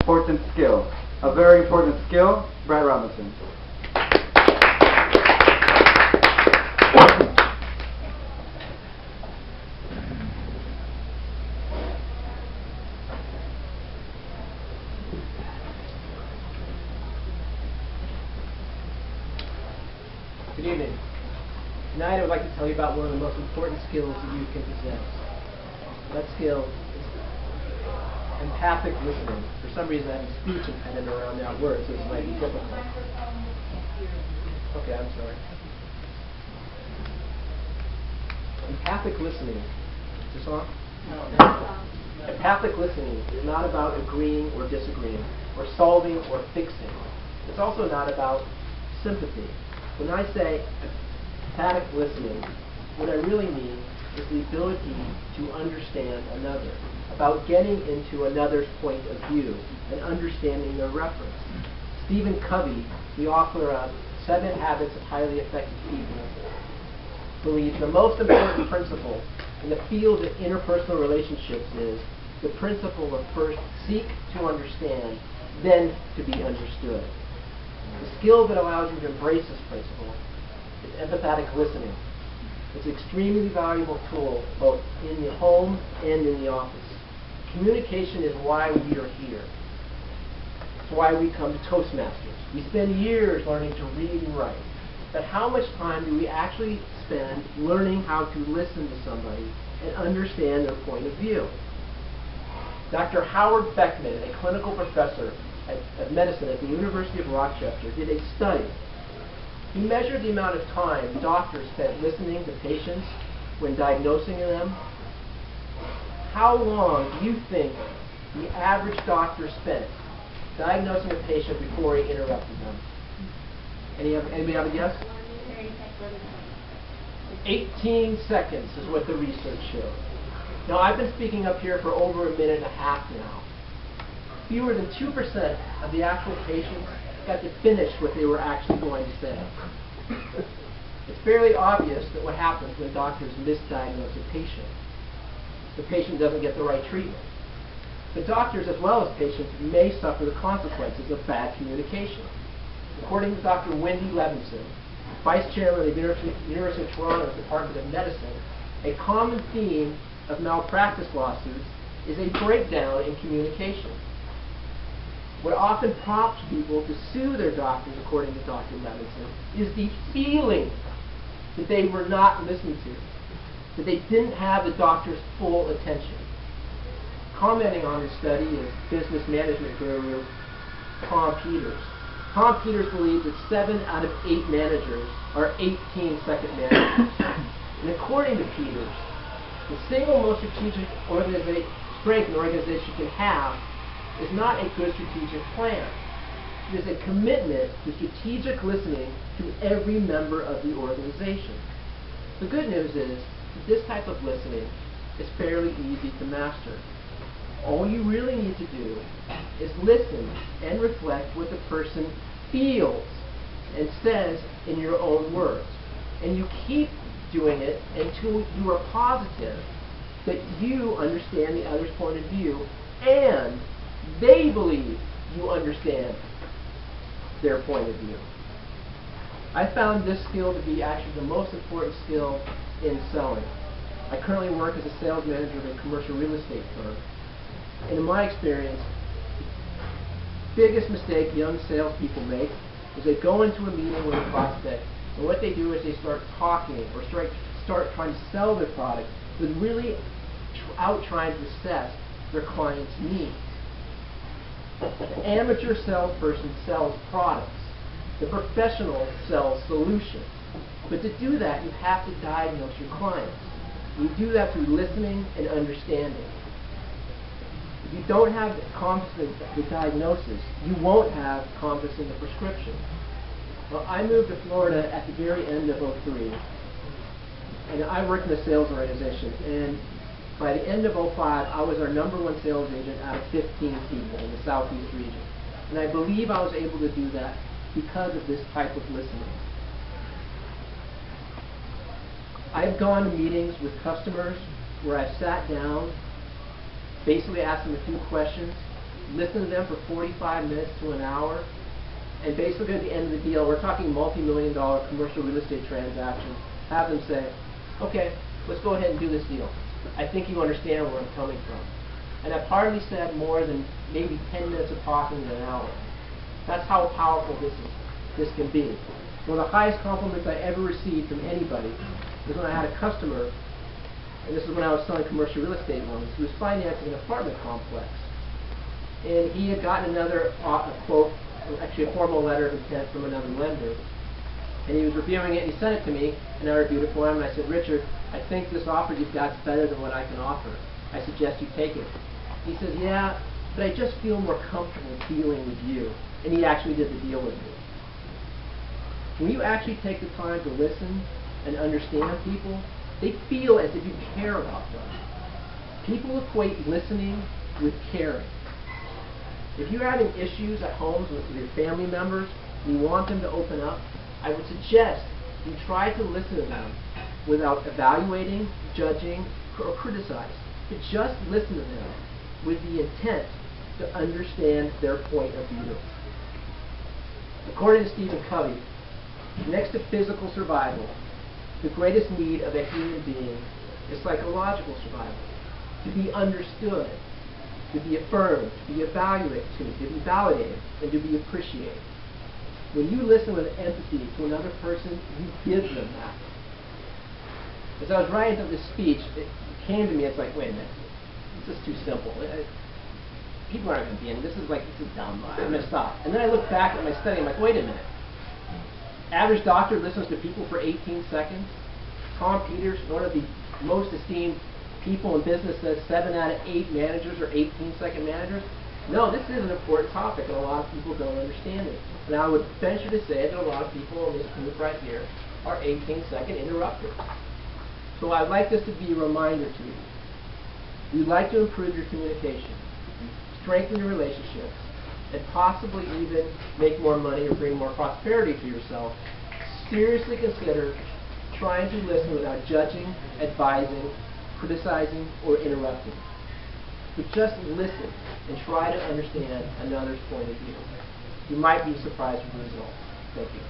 important skill. A very important skill, Brad Robinson. Good evening. Tonight I would like to tell you about one of the most important skills that you can possess. That skill is empathic listening. For some reason I have a speech impediment around that word, so this might be difficult. Okay, I'm sorry. Empathic listening. Is this on? No. Empathic listening is not about agreeing or disagreeing, or solving or fixing. It's also not about sympathy. When I say empathic listening, what I really mean is the ability to understand another, about getting into another's point of view and understanding their reference. Stephen Covey, the author of 7 Habits of Highly Effective People, believes the most important principle in the field of interpersonal relationships is the principle of first seek to understand, then to be understood. The skill that allows you to embrace this principle is empathetic listening. It's an extremely valuable tool both in the home and in the office. Communication is why we are here. It's why we come to Toastmasters. We spend years learning to read and write. But how much time do we actually spend learning how to listen to somebody and understand their point of view? Dr. Howard Beckman, a clinical professor of medicine at the University of Rochester, did a study. He measured the amount of time doctors spent listening to patients when diagnosing them. How long do you think the average doctor spent diagnosing a patient before he interrupted them? Anybody have a guess? 18 seconds is what the research shows. Now, I've been speaking up here for over a minute and a half now. Fewer than 2% of the actual patients got to finish what they were actually going to say. It's fairly obvious that what happens when doctors misdiagnose a patient. The patient doesn't get the right treatment. The doctors, as well as patients, may suffer the consequences of bad communication. According to Dr. Wendy Levinson, Vice Chairman of the University of Toronto's Department of Medicine, a common theme of malpractice lawsuits is a breakdown in communication. What often prompts people to sue their doctors, according to Dr. Levinson, is the feeling that they were not listened to, that they didn't have the doctor's full attention. Commenting on this study is business management guru Tom Peters. Tom Peters believes that 7 out of 8 managers are 18-second managers. And according to Peters, the single most strategic strength an organization can have is not a good strategic plan. It is a commitment to strategic listening to every member of the organization. The good news is that this type of listening is fairly easy to master. All you really need to do is listen and reflect what the person feels and says in your own words. And you keep doing it until you are positive that you understand the other's point of view and they believe you understand their point of view. I found this skill to be actually the most important skill in selling. I currently work as a sales manager of a commercial real estate firm. And in my experience, the biggest mistake young salespeople make is they go into a meeting with a prospect, and what they do is they start talking or start trying to sell their product with really out trying to assess their client's needs. The amateur salesperson sells products. The professional sells solutions. But to do that, you have to diagnose your clients. You do that through listening and understanding. If you don't have confidence in the diagnosis, you won't have confidence in the prescription. Well, I moved to Florida at the very end of '03, and I worked in a sales organization. And by the end of '05, I was our #1 sales agent out of 15 people in the Southeast region. And I believe I was able to do that because of this type of listening. I've gone to meetings with customers where I've sat down, basically asked them a few questions, listen to them for 45 minutes to an hour, and basically at the end of the deal, we're talking multi-million-dollar commercial real estate transaction, have them say, okay, let's go ahead and do this deal. I think you understand where I'm coming from. And I've hardly said more than maybe 10 minutes of talking in an hour. That's how powerful this can be. One of the highest compliments I ever received from anybody was when I had a customer, and this is when I was selling commercial real estate loans. He was financing an apartment complex. And he had gotten another quote, actually a formal letter of intent from another lender. And he was reviewing it, and he sent it to me, and I reviewed it for him, and I said, Richard, I think this offer you've got is better than what I can offer. I suggest you take it. He says, yeah, but I just feel more comfortable dealing with you. And he actually did the deal with me. When you actually take the time to listen and understand people, they feel as if you care about them. People equate listening with caring. If you're having issues at home with your family members and you want them to open up, I would suggest you try to listen to them without evaluating, judging, or criticizing. But just listen to them with the intent to understand their point of view. According to Stephen Covey, next to physical survival, the greatest need of a human being is psychological survival. To be understood, to be affirmed, to be evaluated, to be validated, and to be appreciated. When you listen with empathy to another person, you give them that. As I was writing up this speech, it came to me, it's like, wait a minute, this is too simple. People aren't going to be in. This is dumb. I'm going to stop. And then I look back at my study, I'm like, wait a minute. Average doctor listens to people for 18 seconds. Tom Peters, one of the most esteemed people in business, says 7 out of 8 managers are 18-second managers. No, this is an important topic, and a lot of people don't understand it. And I would venture to say that a lot of people in this group right here are 18-second interrupters. So I'd like this to be a reminder to you. You'd like to improve your communication, strengthen your relationships, and possibly even make more money or bring more prosperity to yourself. Seriously consider trying to listen without judging, advising, criticizing, or interrupting. But just listen and try to understand another's point of view. You might be surprised with the results. Thank you.